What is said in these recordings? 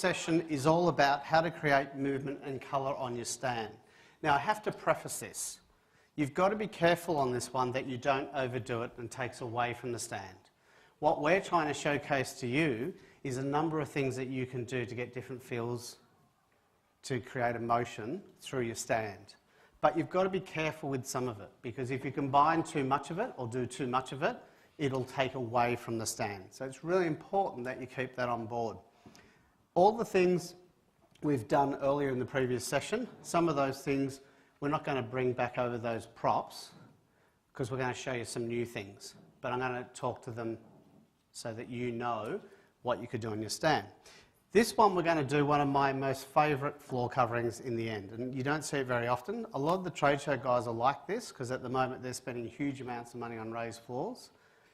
session is all about how to create movement and colour on your stand. Now, I have to preface this. You've got to be careful on this one that you don't overdo it and takes away from the stand. What we're trying to showcase to you is a number of things that you can do to get different feels to create emotion through your stand. But you've got to be careful with some of it, because if you combine too much of it or do too much of it, it'll take away from the stand. So it's really important that you keep that on board. All the things we've done earlier in the previous session, some of those things we're not going to bring back over those props because we're going to show you some new things. But I'm going to talk to them so that you know what you could do on your stand. This one we're going to do one of my most favourite floor coverings in the end, and you don't see it very often. A lot of the trade show guys are like this because at the moment they're spending huge amounts of money on raised floors,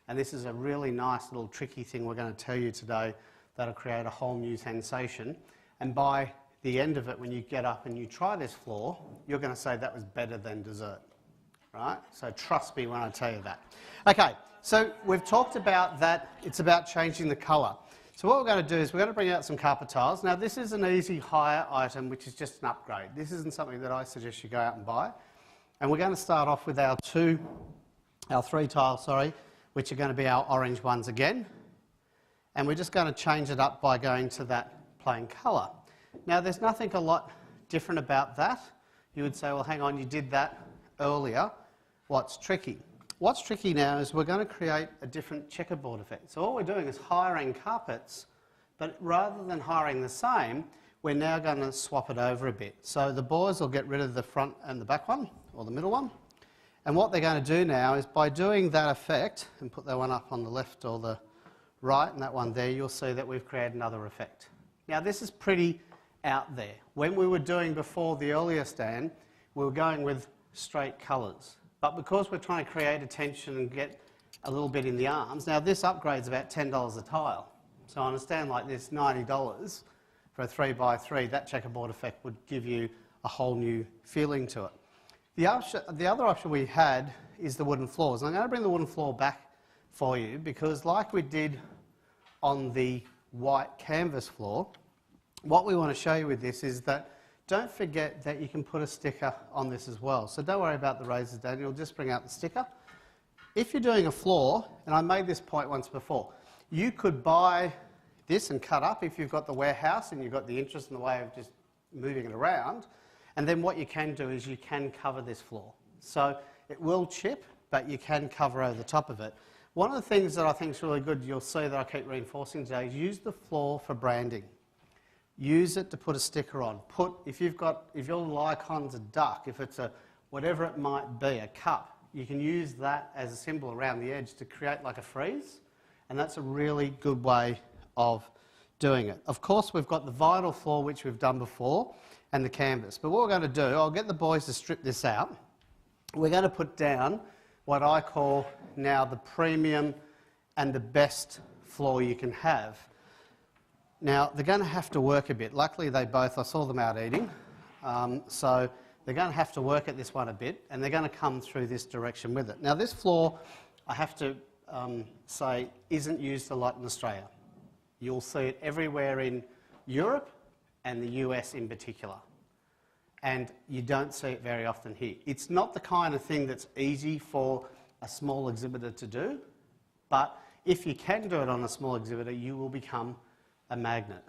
and this is a really nice little tricky thing we're going to tell you today that'll create a whole new sensation. And by the end of it, when you get up and you try this floor, you're going to say that was better than dessert, right? So trust me when I tell you that. Okay, so we've talked about that. It's about changing the colour. So what we're going to do is we're going to bring out some carpet tiles. Now this is an easy hire item, which is just an upgrade. This isn't something that I suggest you go out and buy. And we're going to start off with our three tiles, which are going to be our orange ones again. And we're just going to change it up by going to that plain colour. Now there's nothing a lot different about that. You would say, well, hang on, you did that earlier. What's tricky? What's tricky now is we're going to create a different checkerboard effect. So all we're doing is hiring carpets, but rather than hiring the same, we're now going to swap it over a bit. So the boys will get rid of the front and the back one, or the middle one. And what they're going to do now is by doing that effect, and put that one up on the left or the right, and that one there, you'll see that we've created another effect. Now this is pretty out there. When we were doing before the earlier stand, we were going with straight colours. But because we're trying to create attention and get a little bit in the arms, now this upgrade's about $10 a tile. So on a stand like this, $90 for a 3x3, that checkerboard effect would give you a whole new feeling to it. The other option we had is the wooden floors. I'm going to bring the wooden floor back for you because like we did on the white canvas floor, what we want to show you with this is that don't forget that you can put a sticker on this as well. So don't worry about the razors, Daniel, just bring out the sticker. If you're doing a floor, and I made this point once before, you could buy this and cut up if you've got the warehouse and you've got the interest in the way of just moving it around. And then what you can do is you can cover this floor. So it will chip, but you can cover over the top of it. One of the things that I think is really good, you'll see that I keep reinforcing today, is use the floor for branding. Use it to put a sticker on. If your icon's a duck, if it's a whatever it might be, a cup, you can use that as a symbol around the edge to create like a frieze, and that's a really good way of doing it. Of course, we've got the vinyl floor, which we've done before, and the canvas. But what we're going to do, I'll get the boys to strip this out. We're going to put down what I call now the premium and the best floor you can have. Now, they're going to have to work a bit. Luckily, I saw them out eating, so they're going to have to work at this one a bit, and they're going to come through this direction with it. Now, this floor, I have to say, isn't used a lot in Australia. You'll see it everywhere in Europe and the US in particular, and you don't see it very often here. It's not the kind of thing that's easy for a small exhibitor to do, but if you can do it on a small exhibitor, you will become a magnet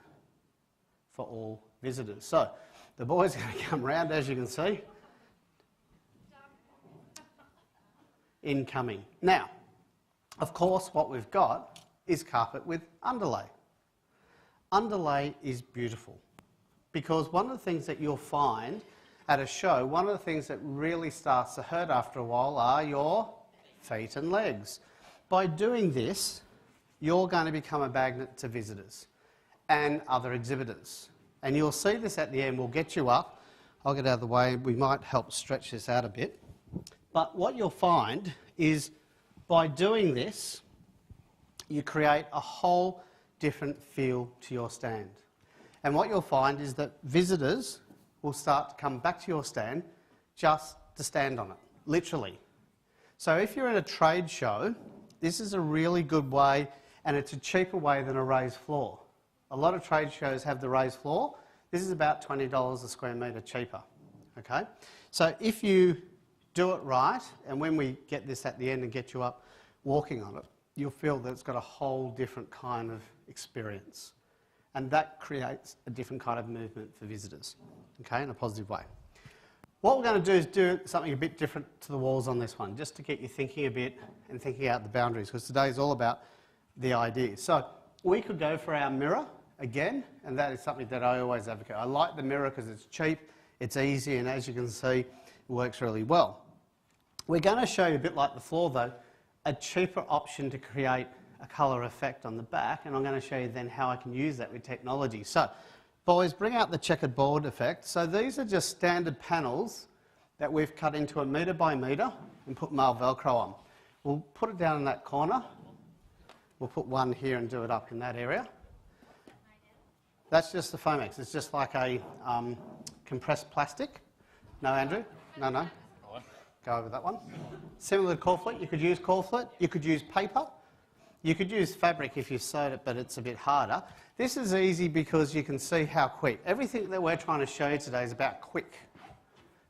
for all visitors. So the boys are going to come round, as you can see. Incoming. Now, of course, what we've got is carpet with underlay. Underlay is beautiful because one of the things that you'll find at a show, one of the things that really starts to hurt after a while are your feet and legs. By doing this, you're going to become a magnet to visitors and other exhibitors. And you'll see this at the end. We'll get you up. I'll get out of the way. We might help stretch this out a bit. But what you'll find is by doing this, you create a whole different feel to your stand. And what you'll find is that visitors will start to come back to your stand just to stand on it, literally. So if you're in a trade show, this is a really good way, and it's a cheaper way than a raised floor. A lot of trade shows have the raised floor. This is about $20 a square metre cheaper, okay? So if you do it right, and when we get this at the end and get you up walking on it, you'll feel that it's got a whole different kind of experience. And that creates a different kind of movement for visitors, okay, in a positive way. What we're going to do is do something a bit different to the walls on this one, just to get you thinking a bit and thinking out the boundaries, because today is all about the ideas. So we could go for our mirror again, and that is something that I always advocate. I like the mirror because it's cheap, it's easy, and as you can see, it works really well. We're going to show you a bit like the floor though, a cheaper option to create a colour effect on the back, and I'm going to show you then how I can use that with technology. So, boys, bring out the checkered board effect. So these are just standard panels that we've cut into a metre by metre and put male Velcro on. We'll put it down in that corner. We'll put one here and do it up in that area. That's just the Foamex. It's just like a compressed plastic. No, Andrew? No, no. Go over that one. Similar to corflet, you could use corflet, you could use paper, you could use fabric if you sewed it, but it's a bit harder. This is easy because you can see how quick. Everything that we're trying to show you today is about quick,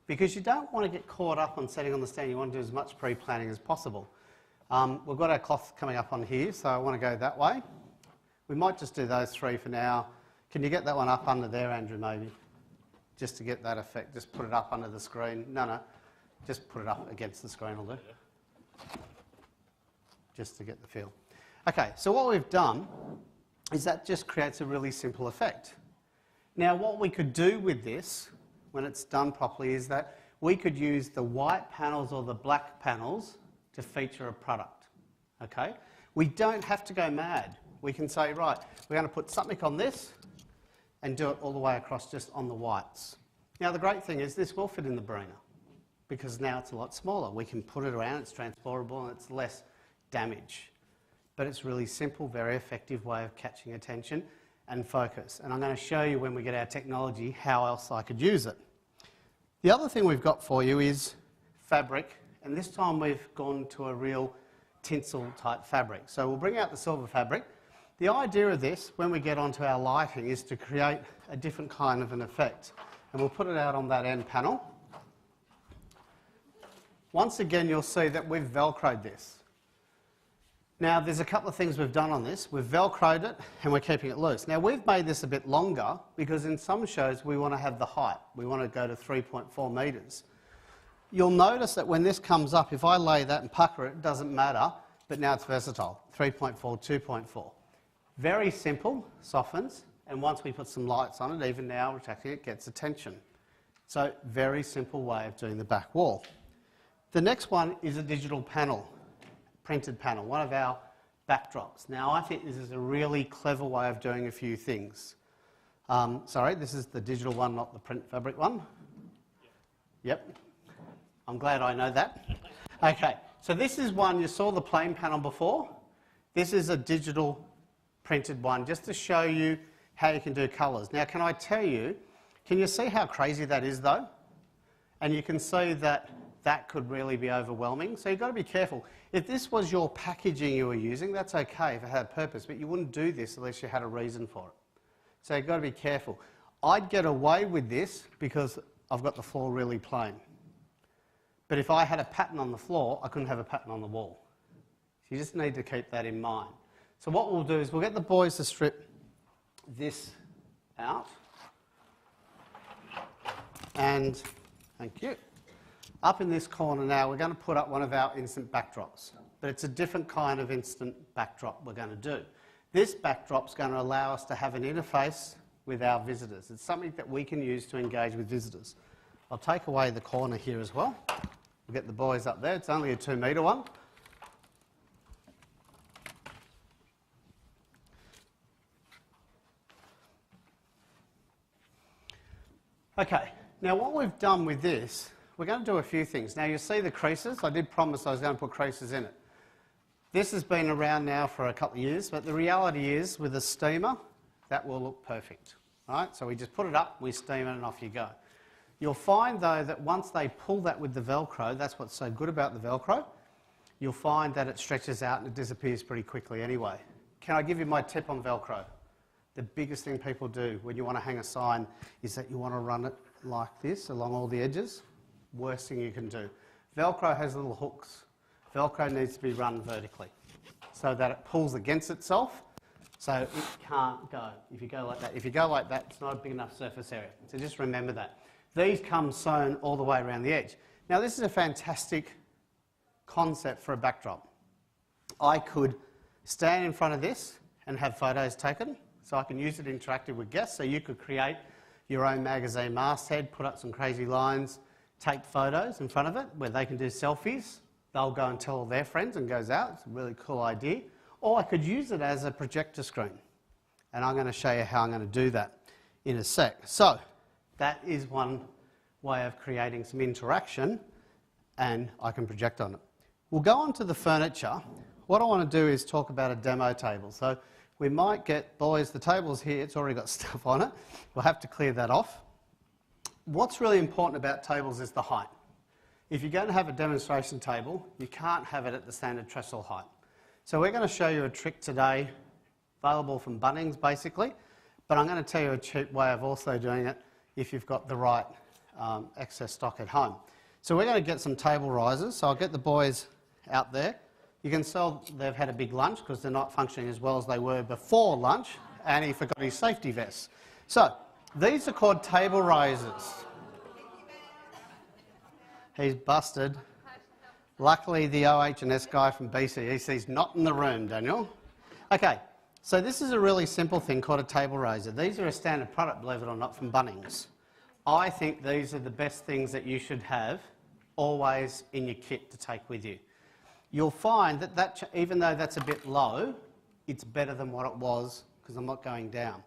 because you don't want to get caught up on setting on the stand. You want to do as much pre-planning as possible. We've got our cloth coming up on here, so I want to go that way. We might just do those three for now. Can you get that one up under there, Andrew, maybe? Just to get that effect, just put it up under the screen. No. Just put it up against the screen will do. Just to get the feel. Okay, so what we've done is that just creates a really simple effect. Now what we could do with this, when it's done properly, is that we could use the white panels or the black panels to feature a product, okay? We don't have to go mad. We can say, right, we're going to put something on this and do it all the way across just on the whites. Now the great thing is this will fit in the Barina, because now it's a lot smaller. We can put it around, it's transportable, and it's less damage. But it's really simple, very effective way of catching attention and focus. And I'm going to show you when we get our technology how else I could use it. The other thing we've got for you is fabric, and this time we've gone to a real tinsel type fabric. So we'll bring out the silver fabric. The idea of this, when we get onto our lighting, is to create a different kind of an effect. And we'll put it out on that end panel. Once again, you'll see that we've Velcroed this. Now, there's a couple of things we've done on this. We've Velcroed it and we're keeping it loose. Now, we've made this a bit longer because in some shows we want to have the height. We want to go to 3.4 metres. You'll notice that when this comes up, if I lay that and pucker it, it doesn't matter, but now it's versatile, 3.4, 2.4. Very simple, softens, and once we put some lights on it, even now, attacking it gets attention. So, very simple way of doing the back wall. The next one is a digital panel, printed panel, one of our backdrops. Now, I think this is a really clever way of doing a few things. Sorry, this is the digital one, not the print fabric one. Yep. I'm glad I know that. Okay, so this is one, you saw the plain panel before. This is a digital printed one, just to show you how you can do colours. Now, can I tell you, can you see how crazy that is, though? And you can see that that could really be overwhelming. So you've got to be careful. If this was your packaging you were using, that's okay if it had a purpose, but you wouldn't do this unless you had a reason for it. So you've got to be careful. I'd get away with this because I've got the floor really plain. But if I had a pattern on the floor, I couldn't have a pattern on the wall. So you just need to keep that in mind. So what we'll do is we'll get the boys to strip this out. And, thank you. Up in this corner now, we're going to put up one of our instant backdrops. But it's a different kind of instant backdrop we're going to do. This backdrop's going to allow us to have an interface with our visitors. It's something that we can use to engage with visitors. I'll take away the corner here as well. We'll get the boys up there. It's only a 2 metre one. Okay, now what we've done with this, we're going to do a few things. Now you see the creases. I did promise I was going to put creases in it. This has been around now for a couple of years, but the reality is with a steamer, that will look perfect. Right? So we just put it up, we steam it, and off you go. You'll find though that once they pull that with the Velcro, that's what's so good about the Velcro, you'll find that it stretches out and it disappears pretty quickly anyway. Can I give you my tip on Velcro? the biggest thing people do when you want to hang a sign is that you want to run it like this along all the edges. Worst thing you can do. Velcro has little hooks. Velcro needs to be run vertically so that it pulls against itself so it can't go. If you go like that, it's not a big enough surface area. So just remember that. These come sewn all the way around the edge. Now this is a fantastic concept for a backdrop. I could stand in front of this and have photos taken, so I can use it interactive with guests. So you could create your own magazine masthead, put up some crazy lines, take photos in front of it where they can do selfies. They'll go and tell all their friends and goes out. It's a really cool idea. Or I could use it as a projector screen. And I'm going to show you how I'm going to do that in a sec. So that is one way of creating some interaction, and I can project on it. We'll go on to the furniture. What I want to do is talk about a demo table. So we might get, boys, the table's here, it's already got stuff on it. We'll have to clear that off. What's really important about tables is the height. If you're going to have a demonstration table, you can't have it at the standard trestle height. So we're going to show you a trick today, available from Bunnings basically, but I'm going to tell you a cheap way of also doing it if you've got the right excess stock at home. So we're going to get some table risers, so I'll get the boys out there. You can tell they've had a big lunch because they're not functioning as well as they were before lunch, and he forgot his safety vest. So these are called table risers. He's busted. Luckily, the OH&S guy from BCEC is not in the room, Daniel. Okay, so this is a really simple thing called a table raiser. These are a standard product, believe it or not, from Bunnings. I think these are the best things that you should have always in your kit to take with you. You'll find that, even though that's a bit low, it's better than what it was because I'm not going down.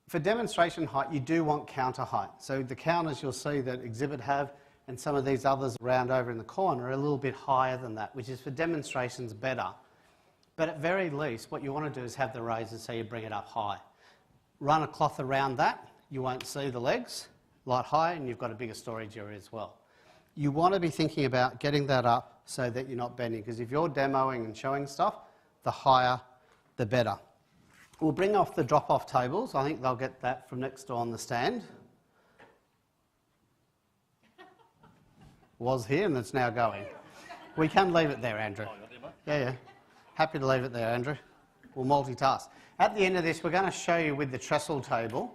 For demonstration height, you do want counter height. So the counters you'll see that Exhibit have and some of these others around over in the corner are a little bit higher than that, which is for demonstrations better. But at very least, what you want to do is have the raisers so you bring it up high. Run a cloth around that, you won't see the legs, light high, and you've got a bigger storage area as well. You want to be thinking about getting that up so that you're not bending, because if you're demoing and showing stuff, the higher, the better. We'll bring off the drop-off tables. I think they'll get that from next door on the stand. Was here and it's now going. We can leave it there, Andrew. Yeah. Happy to leave it there, Andrew. We'll multitask. At the end of this, we're going to show you with the trestle table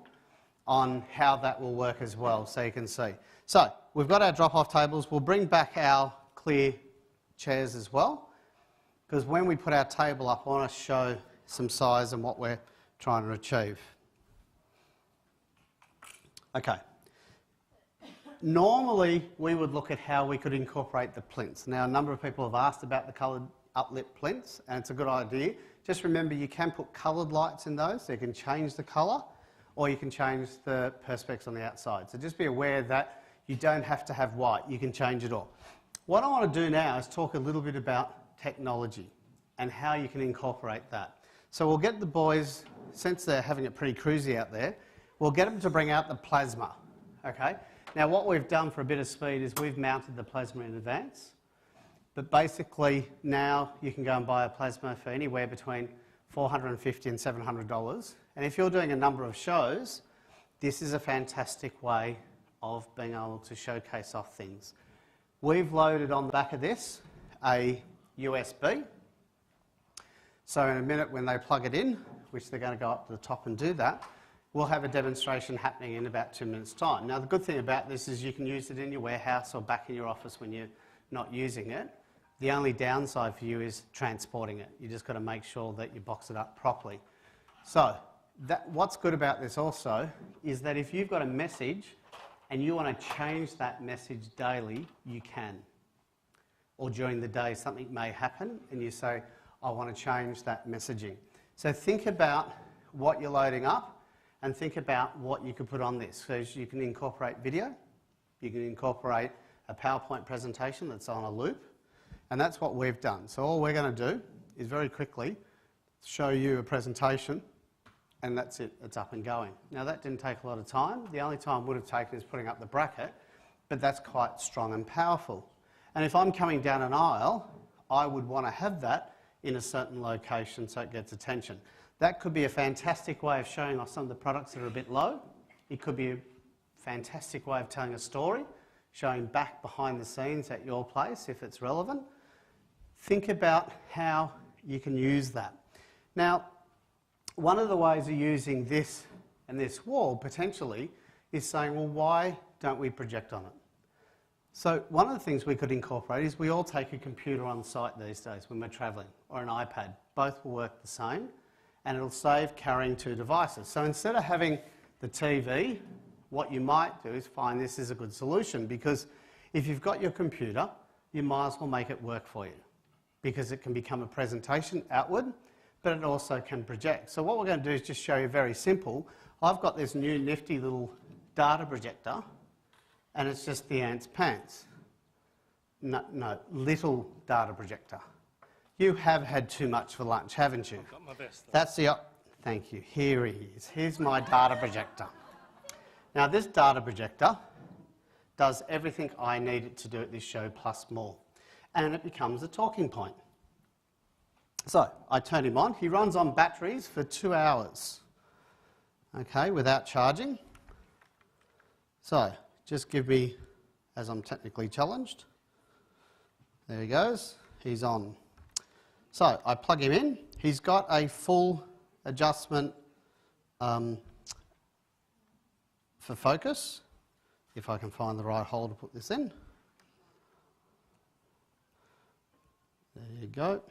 on how that will work as well, so you can see. So we've got our drop-off tables. We'll bring back our clear chairs as well, because when we put our table up, I want to show some size and what we're trying to achieve. Okay. Normally, we would look at how we could incorporate the plinths. Now, a number of people have asked about the coloured uplit plinths, and it's a good idea. Just remember, you can put coloured lights in those, so you can change the colour, or you can change the perspex on the outside. So just be aware that you don't have to have white, you can change it all. What I want to do now is talk a little bit about technology and how you can incorporate that. So we'll get the boys, since they're having it pretty cruisy out there, we'll get them to bring out the plasma, okay? Now what we've done for a bit of speed is we've mounted the plasma in advance, but basically now you can go and buy a plasma for anywhere between $450 and $700. And if you're doing a number of shows, this is a fantastic way of being able to showcase off things. We've loaded on the back of this a USB. So in a minute when they plug it in, which they're going to go up to the top and do that, we'll have a demonstration happening in about 2 minutes' time. Now the good thing about this is you can use it in your warehouse or back in your office when you're not using it. The only downside for you is transporting it. You just got to make sure that you box it up properly. So what's good about this also is that if you've got a message and you want to change that message daily, you can. Or during the day something may happen and you say, I want to change that messaging. So think about what you're loading up and think about what you could put on this. So you can incorporate video, you can incorporate a PowerPoint presentation that's on a loop, and that's what we've done. So all we're going to do is very quickly show you a presentation, and that's it, it's up and going. Now that didn't take a lot of time. The only time it would have taken is putting up the bracket, but that's quite strong and powerful. And if I'm coming down an aisle, I would want to have that in a certain location so it gets attention. That could be a fantastic way of showing off some of the products that are a bit low. It could be a fantastic way of telling a story, showing back behind the scenes at your place if it's relevant. Think about how you can use that. Now, one of the ways of using this and this wall potentially is saying, well, why don't we project on it? So one of the things we could incorporate is we all take a computer on site these days when we're travelling, or an iPad. Both will work the same, and it'll save carrying two devices. So instead of having the TV, what you might do is find this is a good solution, because if you've got your computer, you might as well make it work for you, because it can become a presentation outward, but it also can project. So what we're going to do is just show you very simple. I've got this new nifty little data projector, and it's just the ant's pants. No, little data projector. You have had too much for lunch, haven't you? I've got my best. That's the... Thank you. Here he is. Here's my data projector. Now, this data projector does everything I need it to do at this show plus more, and it becomes a talking point. So, I turn him on. He runs on batteries for 2 hours, okay, without charging. So, just give me, as I'm technically challenged. There he goes. He's on. So, I plug him in. He's got a full adjustment for focus, if I can find the right hole to put this in. There you go.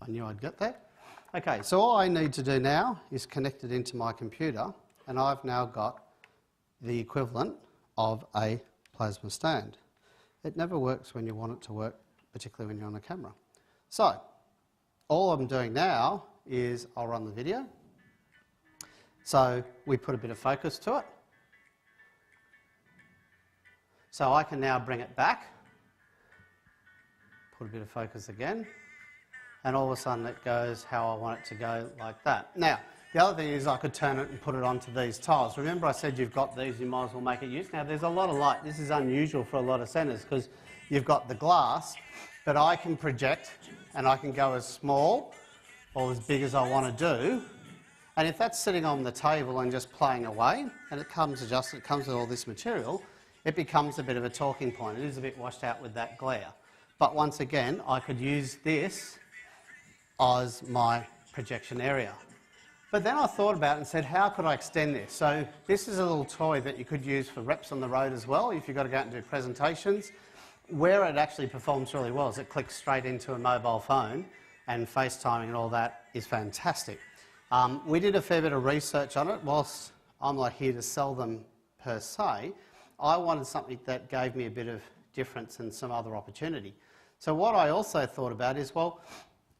I knew I'd get that. Okay, so all I need to do now is connect it into my computer, and I've now got the equivalent of a plasma stand. It never works when you want it to work, particularly when you're on a camera. So, all I'm doing now is I'll run the video. So we put a bit of focus to it. So I can now bring it back, put a bit of focus again, and all of a sudden it goes how I want it to go, like that. Now, the other thing is I could turn it and put it onto these tiles. Remember I said you've got these, you might as well make it use. Now there's a lot of light. This is unusual for a lot of centres because you've got the glass, but I can project and I can go as small or as big as I want to do. And if that's sitting on the table and just playing away, and it comes adjusted, it comes with all this material, it becomes a bit of a talking point. It is a bit washed out with that glare. But once again, I could use this as my projection area. But then I thought about it and said, how could I extend this? So this is a little toy that you could use for reps on the road as well, if you've got to go out and do presentations. Where it actually performs really well is it clicks straight into a mobile phone, and FaceTiming and all that is fantastic. We did a fair bit of research on it. Whilst I'm not here to sell them per se, I wanted something that gave me a bit of difference and some other opportunity. So what I also thought about is, well,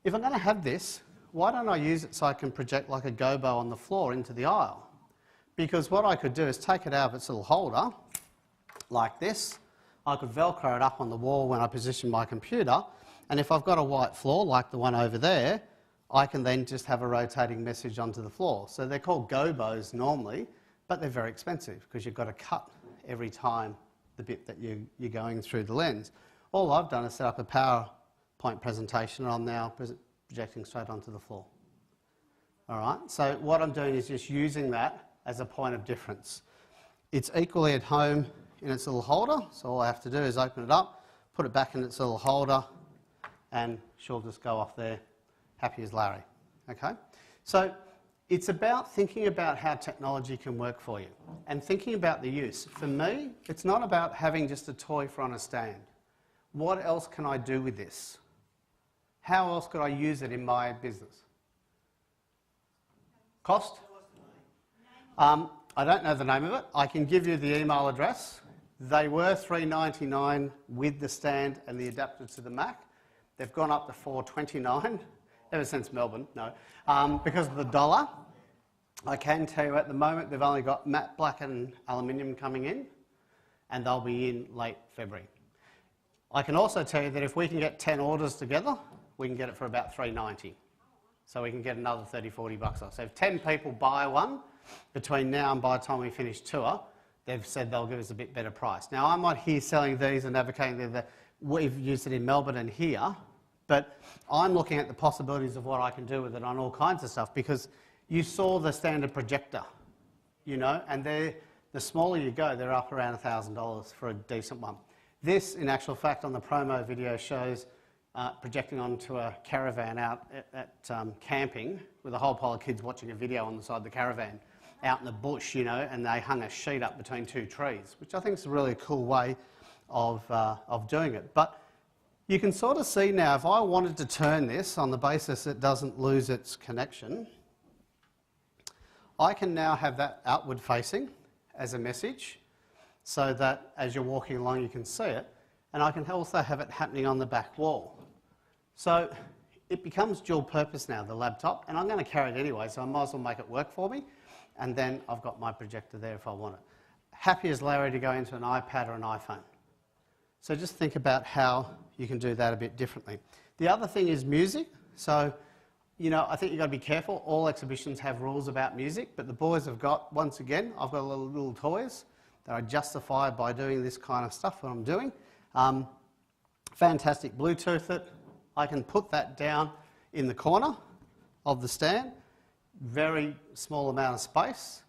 if I'm going to have this, why don't I use it so I can project like a gobo on the floor into the aisle? Because what I could do is take it out of its little holder, like this. I could Velcro it up on the wall when I position my computer, and if I've got a white floor like the one over there, I can then just have a rotating message onto the floor. So they're called gobos normally, but they're very expensive because you've got to cut every time the bit that you're going through the lens. All I've done is set up a PowerPoint presentation, and I'm now projecting straight onto the floor. All right, so what I'm doing is just using that as a point of difference. It's equally at home in its little holder, so all I have to do is open it up, put it back in its little holder, and she'll just go off there, happy as Larry. Okay? So it's about thinking about how technology can work for you and thinking about the use. For me, it's not about having just a toy for on a stand. What else can I do with this? How else could I use it in my business? Cost? I don't know the name of it. I can give you the email address. They were $3.99 with the stand and the adapter to the Mac. They've gone up to $4.29 ever since Melbourne, no, because of the dollar. I can tell you at the moment they've only got matte black and aluminium coming in, and they'll be in late February. I can also tell you that if we can get 10 orders together, we can get it for about $3.90. So we can get another 30, 40 bucks off. So if 10 people buy one, between now and by the time we finish tour, they've said they'll give us a bit better price. Now, I'm not here selling these and advocating that we've used it in Melbourne and here, but I'm looking at the possibilities of what I can do with it on all kinds of stuff, because You saw the standard projector, you know, and the smaller you go, they're up around $1,000 for a decent one. This, in actual fact, on the promo video shows projecting onto a caravan out at camping with a whole pile of kids watching a video on the side of the caravan out in the bush, you know, and they hung a sheet up between two trees, which I think is a really cool way of doing it. But you can sort of see now, if I wanted to turn this on the basis it doesn't lose its connection, I can now have that outward facing as a message so that as you're walking along you can see it, and I can also have it happening on the back wall. So it becomes dual purpose now, the laptop, and I'm going to carry it anyway, so I might as well make it work for me, and then I've got my projector there if I want it. Happy as Larry to go into an iPad or an iPhone. So just think about how you can do that a bit differently. The other thing is music. So, you know, I think you've got to be careful. All exhibitions have rules about music, but the boys have got, once again, I've got little toys that I justify by doing this kind of stuff that I'm doing. Fantastic Bluetooth it. I can put that down in the corner of the stand. Very small amount of space.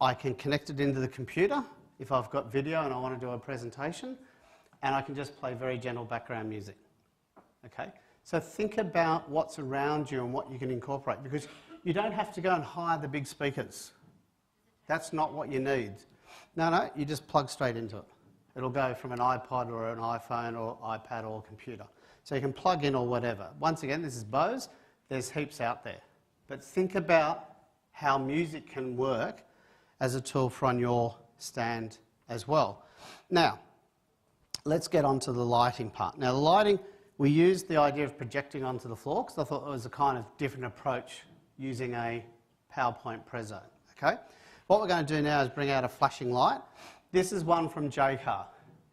I can connect it into the computer if I've got video and I want to do a presentation, and I can just play very gentle background music. Okay? So think about what's around you and what you can incorporate, because you don't have to go and hire the big speakers. That's not what you need. No, you just plug straight into it. It'll go from an iPod or an iPhone or iPad or computer. So you can plug in or whatever. Once again, this is Bose. There's heaps out there. But think about how music can work as a tool for on your stand as well. Now, let's get on to the lighting part. Now, the lighting, we used the idea of projecting onto the floor because I thought it was a kind of different approach using a PowerPoint prezzo. Okay? What we're going to do now is bring out a flashing light. This is one from Jaycar.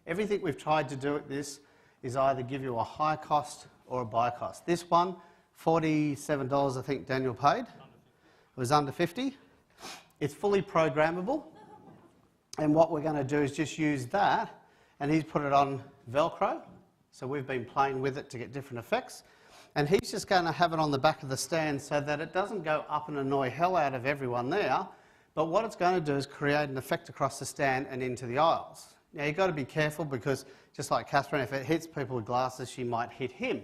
Everything we've tried to do at this is either give you a high cost or a buy cost. This one, $47 I think Daniel paid. It was under 50. It's fully programmable, and what we're going to do is just use that, and he's put it on Velcro, so we've been playing with it to get different effects, and he's just going to have it on the back of the stand so that it doesn't go up and annoy hell out of everyone there, but what it's going to do is create an effect across the stand and into the aisles. Now you've got to be careful because, just like Catherine, if it hits people with glasses, she might hit him.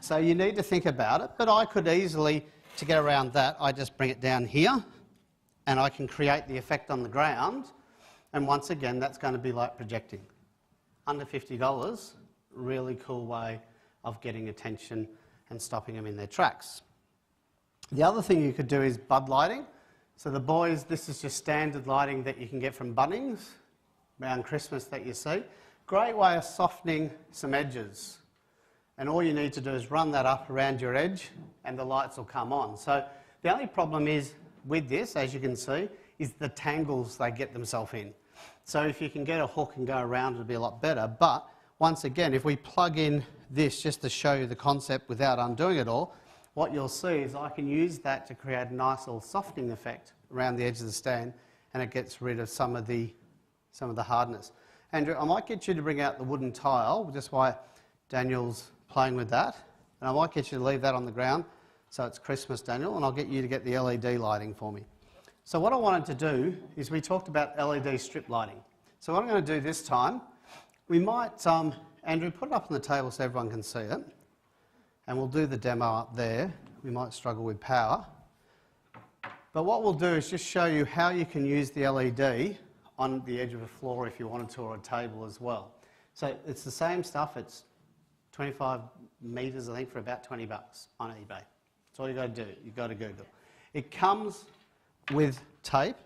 So you need to think about it, but I could easily, to get around that, I just bring it down here, and I can create the effect on the ground, and once again, that's going to be like projecting. Under $50, really cool way of getting attention and stopping them in their tracks. The other thing you could do is bud lighting. So the boys, this is just standard lighting that you can get from Bunnings around Christmas that you see. Great way of softening some edges. And all you need to do is run that up around your edge and the lights will come on. So the only problem is with this, as you can see, is the tangles they get themselves in. So if you can get a hook and go around, it'll be a lot better. But once again, if we plug in this just to show you the concept without undoing it all, what you'll see is I can use that to create a nice little softening effect around the edge of the stand, and it gets rid of some of the hardness. Andrew, I might get you to bring out the wooden tile, just why Daniel's playing with that, and I might get you to leave that on the ground so it's Christmas, Daniel, and I'll get you to get the LED lighting for me. So what I wanted to do is we talked about LED strip lighting. So what I'm going to do this time, we might, Andrew, put it up on the table so everyone can see it, and we'll do the demo up there. We might struggle with power. But what we'll do is just show you how you can use the LED on the edge of a floor if you wanted to, or a table as well. So it's the same stuff. It's 25 metres, I think, for about $20 on eBay. That's all you've got to do. You've got to Google. It comes with tape.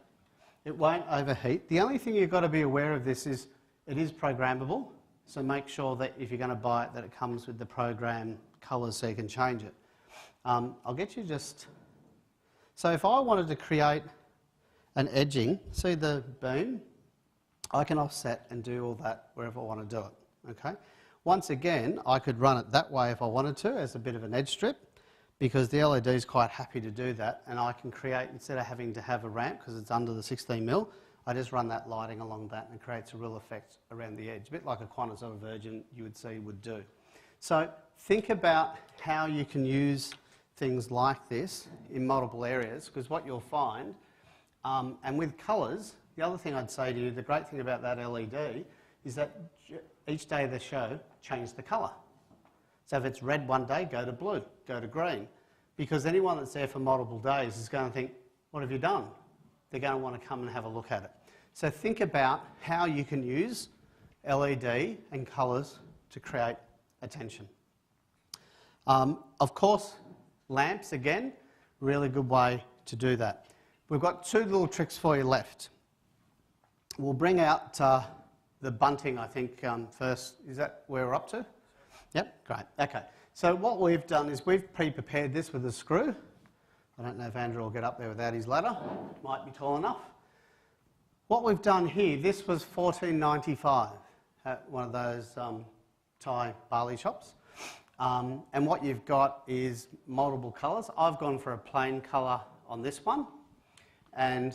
It won't overheat. The only thing you've got to be aware of this is it is programmable. So make sure that if you're going to buy it, that it comes with the program colours so you can change it. I'll get you just... So if I wanted to create an edging, see the beam? I can offset and do all that wherever I want to do it, okay? Once again, I could run it that way if I wanted to, as a bit of an edge strip, because the LED is quite happy to do that, and I can create, instead of having to have a ramp, because it's under the 16mm, I just run that lighting along that and it creates a real effect around the edge, a bit like a Qantas or a Virgin you would see would do. So think about how you can use things like this in multiple areas, because what you'll find, and with colours, the other thing I'd say to you, the great thing about that LED is that each day of the show, change the colour. So if it's red one day, go to blue, go to green. Because anyone that's there for multiple days is going to think, what have you done? They're going to want to come and have a look at it. So think about how you can use LED and colours to create attention. Of course, lamps, again, really good way to do that. We've got two little tricks for you left. We'll bring out the bunting, I think, first. Is that where we're up to? Yep, great. Okay. So what we've done is we've pre-prepared this with a screw. I don't know if Andrew will get up there without his ladder. Might be tall enough. What we've done here, this was $14.95 at one of those Thai barley shops. And what you've got is multiple colours. I've gone for a plain colour on this one. And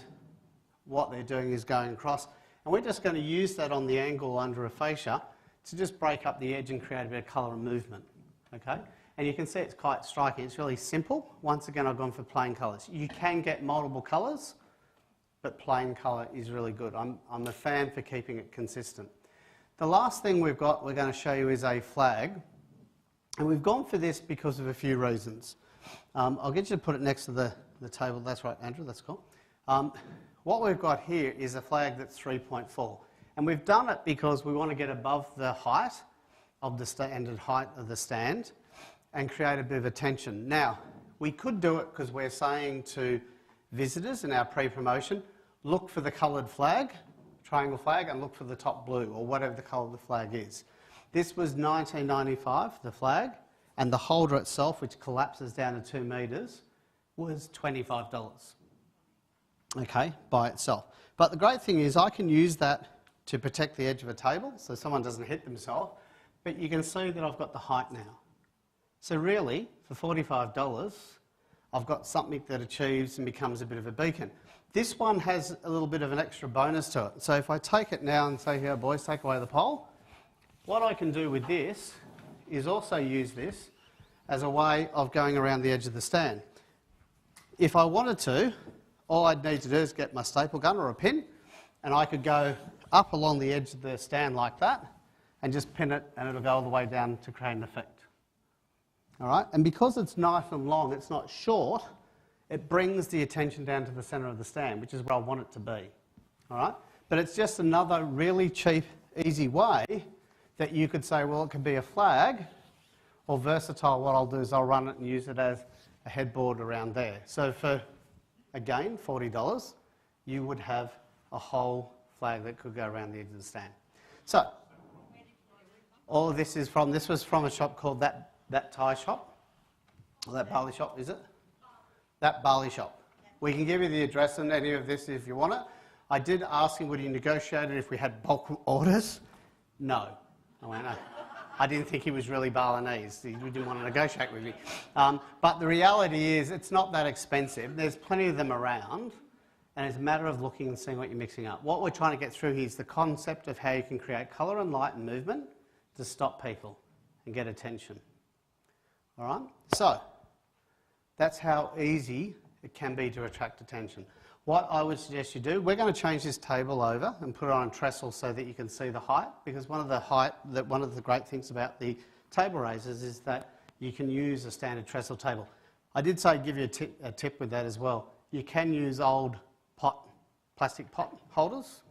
what they're doing is going across. And we're just going to use that on the angle under a fascia to just break up the edge and create a bit of colour and movement. Okay? And you can see it's quite striking. It's really simple. Once again, I've gone for plain colours. You can get multiple colours, but plain colour is really good. I'm a fan for keeping it consistent. The last thing we're going to show you is a flag. And we've gone for this because of a few reasons. I'll get you to put it next to the table. That's right, Andrew, that's cool. What we've got here is a flag that's 3.4. And we've done it because we want to get above the height of the standard height of the stand and create a bit of attention. Now, we could do it because we're saying to visitors in our pre-promotion, look for the coloured flag, triangle flag, and look for the top blue or whatever the colour of the flag is. This was $19.95, the flag, and the holder itself, which collapses down to 2 metres, was $25. Okay, by itself. But the great thing is I can use that to protect the edge of a table so someone doesn't hit themselves, but you can see that I've got the height now. So really, for $45, I've got something that achieves and becomes a bit of a beacon. This one has a little bit of an extra bonus to it. So if I take it now and say, here, boys, take away the pole, what I can do with this is also use this as a way of going around the edge of the stand. If I wanted to, all I'd need to do is get my staple gun or a pin, and I could go up along the edge of the stand like that and just pin it, and it'll go all the way down to create an effect. All right? And because it's nice and long, it's not short, it brings the attention down to the centre of the stand, which is where I want it to be. All right? But it's just another really cheap, easy way that you could say, well, it could be a flag, or versatile, what I'll do is I'll run it and use it as a headboard around there. So for, again, $40, you would have a whole flag that could go around the edge of the stand. So, all of this is from, this was from a shop called that Thai shop, or that barley shop, is it? That barley shop. We can give you the address and any of this if you want it. I did ask him, would he negotiate it if we had bulk orders? No. I went, no. I didn't think he was really Balinese. He didn't want to negotiate with me. But the reality is it's not that expensive. There's plenty of them around, and it's a matter of looking and seeing what you're mixing up. What we're trying to get through here is the concept of how you can create colour and light and movement to stop people and get attention. All right? So, that's how easy it can be to attract attention. What I would suggest you do, we're going to change this table over and put it on a trestle so that you can see the height, because one of the great things about the table raisers is that you can use a standard trestle table. I did say give you a tip with that as well. You can use old plastic pot holders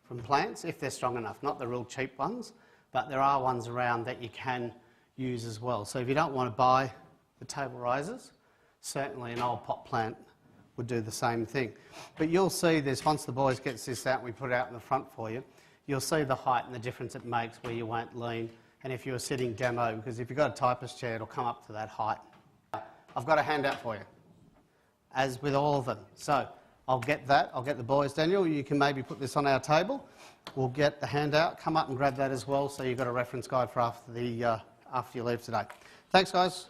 from plants if they're strong enough, not the real cheap ones, but there are ones around that you can use as well. So if you don't want to buy the table raisers, certainly an old pot plant would do the same thing. But you'll see this, once the boys gets this out and we put it out in the front for you, you'll see the height and the difference it makes where you won't lean, and if you're sitting demo, because if you've got a typist chair, it'll come up to that height. I've got a handout for you, as with all of them. So I'll get that, I'll get the boys. Daniel, you can maybe put this on our table. We'll get the handout, come up and grab that as well, so you've got a reference guide for after you leave today. Thanks, guys.